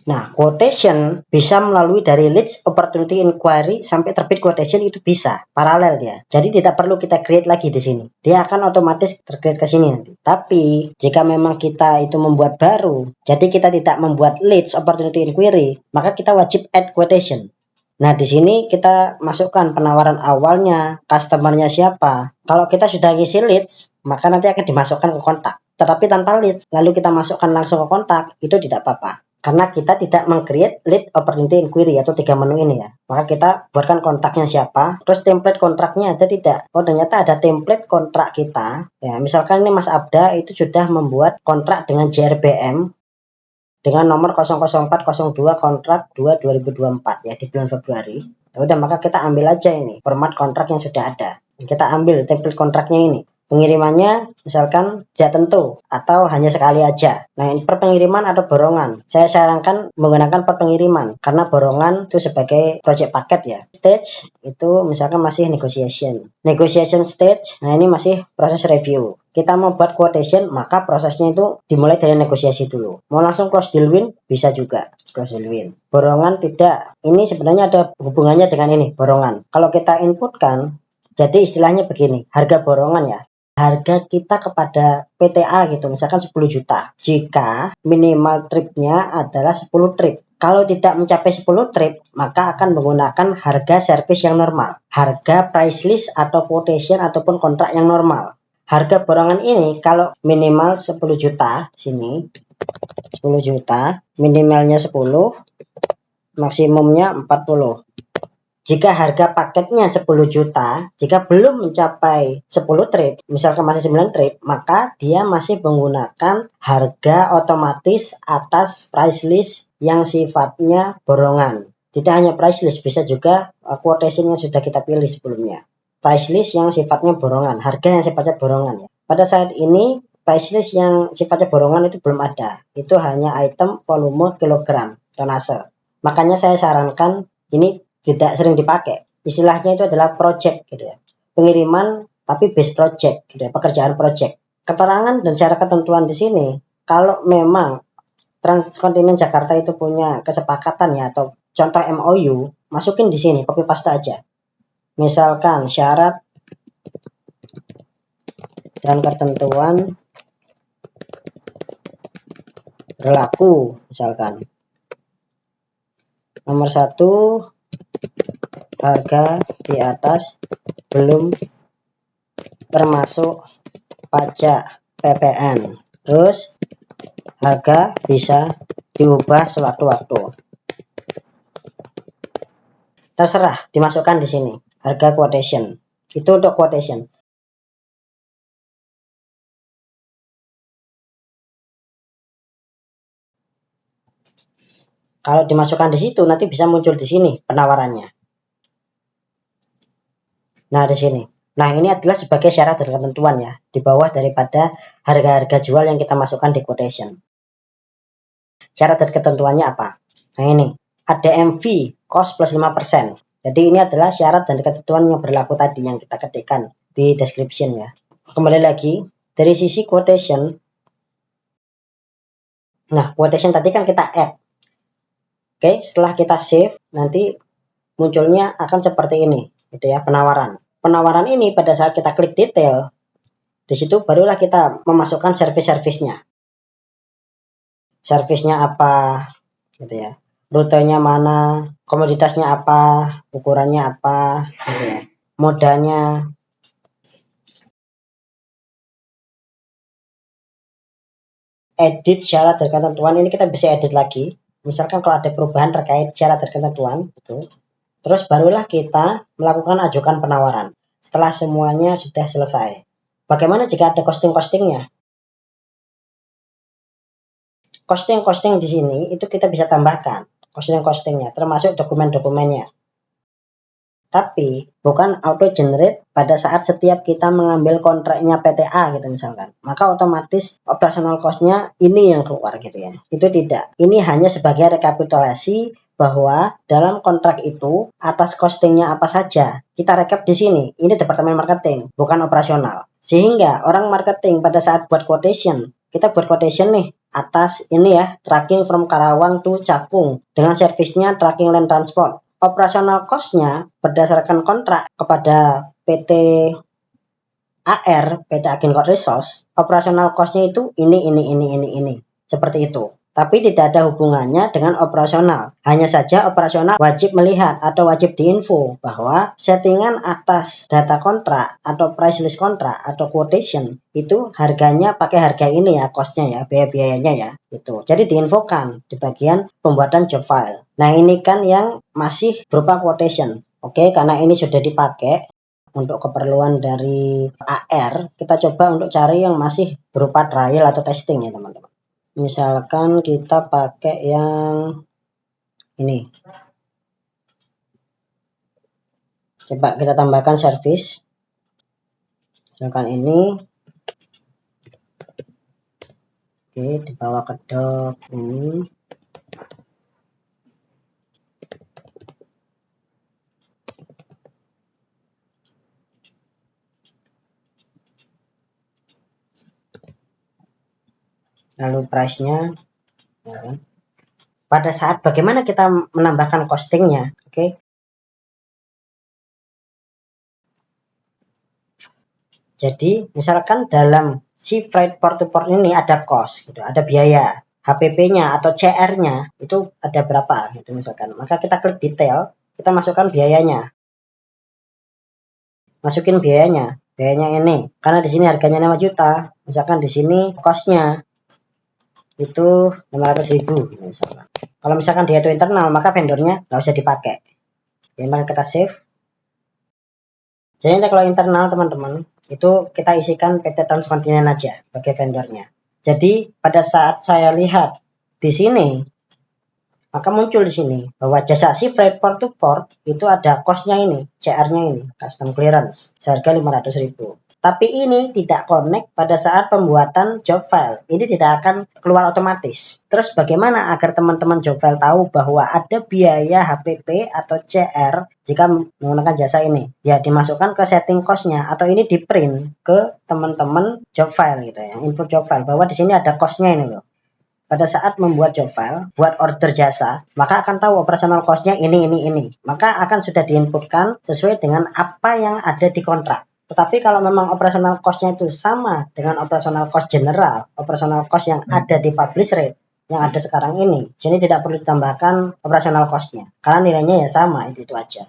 Nah, quotation bisa melalui dari leads opportunity inquiry sampai terbit quotation, itu bisa paralel dia. Jadi tidak perlu kita create lagi di sini. Dia akan otomatis tercreate ke sini nanti. Tapi jika memang kita itu membuat baru, jadi kita tidak membuat leads opportunity inquiry, maka kita wajib add quotation. Nah, di sini kita masukkan penawaran awalnya, customernya siapa. Kalau kita sudah ngisi leads, maka nanti akan dimasukkan ke kontak. Tetapi tanpa leads, lalu kita masukkan langsung ke kontak, itu tidak apa-apa. Karena kita tidak meng-create lead opportunity inquiry atau 3 menu ini ya. Maka kita buatkan kontaknya siapa, terus template kontraknya aja tidak. Oh, ternyata ada template kontrak kita. Ya, misalkan ini Mas Abda itu sudah membuat kontrak dengan JRBM dengan nomor 00402 kontrak 2 2024 ya di bulan Februari. Ya udah, maka kita ambil aja ini format kontrak yang sudah ada. Kita ambil template kontraknya ini. Pengirimannya misalkan tidak tentu atau hanya sekali aja. Nah, ini per pengiriman atau borongan. Saya sarankan menggunakan per pengiriman karena borongan itu sebagai project paket ya. Stage itu misalkan masih negotiation. Negotiation stage, nah ini masih proses review. Kita mau buat quotation, maka prosesnya itu dimulai dari negosiasi dulu. Mau langsung close deal win, bisa juga close deal win. Borongan tidak. Ini sebenarnya ada hubungannya dengan ini, borongan. Kalau kita inputkan, jadi istilahnya begini, harga borongan ya. Harga kita kepada PTA gitu, misalkan 10 juta. Jika minimal tripnya adalah 10 trip. Kalau tidak mencapai 10 trip, maka akan menggunakan harga servis yang normal. Harga price list atau quotation ataupun kontrak yang normal. Harga borongan ini kalau minimal 10 juta, sini 10 juta, minimalnya 10, maksimumnya 40. Jika harga paketnya 10 juta, jika belum mencapai 10 trip, misalkan masih 9 trip, maka dia masih menggunakan harga otomatis atas price list yang sifatnya borongan. Tidak hanya price list, bisa juga quotation yang sudah kita pilih sebelumnya. Price list yang sifatnya borongan, harga yang sifatnya borongan ya. Pada saat ini price list yang sifatnya borongan itu belum ada. Itu hanya item, volume, kilogram, tonase. Makanya saya sarankan ini tidak sering dipakai. Istilahnya itu adalah project gitu ya. Pengiriman tapi base project gitu ya, pekerjaan project. Keterangan dan syarat ketentuan di sini, kalau memang Transkontinen Jakarta itu punya kesepakatan ya atau contoh MOU, masukin di sini, copy paste aja. Misalkan syarat dan ketentuan berlaku, misalkan nomor 1, harga di atas belum termasuk pajak PPN. Terus harga bisa diubah sewaktu-waktu. Terserah dimasukkan di sini. Harga quotation. Itu untuk quotation. Kalau dimasukkan di situ nanti bisa muncul di sini penawarannya. Nah, di sini. Nah, ini adalah sebagai syarat dan ketentuan ya, di bawah daripada harga-harga jual yang kita masukkan di quotation. Syarat dan ketentuannya apa? Nah, ini. ADMV cost plus 5%. Jadi ini adalah syarat dan ketentuan yang berlaku tadi yang kita ketikkan di description ya. Kembali lagi, dari sisi quotation. Nah, quotation tadi kan kita add. Oke, setelah kita save, nanti munculnya akan seperti ini, gitu ya, penawaran. Penawaran ini pada saat kita klik detail, di situ barulah kita memasukkan servis-servisnya. Servisnya apa, gitu ya. Rutenya mana, komoditasnya apa, ukurannya apa, gitu ya. Modanya. Edit syarat dan ketentuan, ini kita bisa edit lagi. Misalkan kalau ada perubahan terkait syarat dan ketentuan, gitu. Terus barulah kita melakukan ajukan penawaran. Setelah semuanya sudah selesai. Bagaimana jika ada costing-costingnya? Costing-costing di sini itu kita bisa tambahkan. Costing-costingnya, termasuk dokumen-dokumennya. Tapi bukan auto generate pada saat setiap kita mengambil kontraknya PTA gitu misalkan. Maka otomatis operational cost-nya ini yang keluar gitu ya. Itu tidak. Ini hanya sebagai rekapitulasi bahwa dalam kontrak itu atas costingnya apa saja kita rekap di sini. Ini departemen marketing, bukan operasional. Sehingga orang marketing pada saat buat quotation, kita buat quotation nih, atas ini ya, tracking from Karawang to Cakung dengan servisnya tracking land transport. Operasional cost-nya berdasarkan kontrak kepada PT AR, PT Agen Resource, operasional cost-nya itu ini. Seperti itu. Tapi tidak ada hubungannya dengan operasional. Hanya saja operasional wajib melihat atau wajib diinfo bahwa settingan atas data kontrak atau price list kontrak atau quotation itu harganya pakai harga ini ya, cost-nya ya, biaya-biayanya ya. Itu. Jadi diinfokan di bagian pembuatan job file. Nah, ini kan yang masih berupa quotation. Oke, karena ini sudah dipakai untuk keperluan dari AR, kita coba untuk cari yang masih berupa trial atau testing ya teman-teman. Misalkan kita pakai yang ini. Coba kita tambahkan service. Misalkan ini. Oke, dibawa ke doc ini. Lalu price-nya ya kan? Pada saat bagaimana kita menambahkan costingnya, oke. Jadi misalkan dalam si freight port to port ini ada cost gitu, ada biaya, HPP-nya atau CR-nya itu ada berapa gitu misalkan. Maka kita klik detail, kita masukkan biayanya. Masukin biayanya ini. Karena di sini harganya 5 juta, misalkan di sini cost-nya itu 500.000 misalkan. Kalau misalkan dia itu internal, maka vendornya nggak usah dipakai. Jadi maka kita save. Jadi kalau internal teman-teman, itu kita isikan PT Transkontinent aja sebagai vendornya. Jadi pada saat saya lihat di sini, maka muncul di sini bahwa jasa si freight port to port itu ada cost-nya ini, CR-nya ini, custom clearance, seharga 500.000. Tapi ini tidak connect pada saat pembuatan job file. Ini tidak akan keluar otomatis. Terus bagaimana agar teman-teman job file tahu bahwa ada biaya HPP atau CR jika menggunakan jasa ini? Ya dimasukkan ke setting cost-nya atau ini di print ke teman-teman job file gitu ya. Input job file bahwa di sini ada cost-nya ini loh. Pada saat membuat job file, buat order jasa, maka akan tahu operational cost-nya ini. Maka akan sudah diinputkan sesuai dengan apa yang ada di kontrak. Tetapi kalau memang operational cost-nya itu sama dengan operational cost general, operational cost yang ada di publish rate, yang ada sekarang ini, jadi tidak perlu ditambahkan operational cost-nya. Karena nilainya ya sama, itu aja.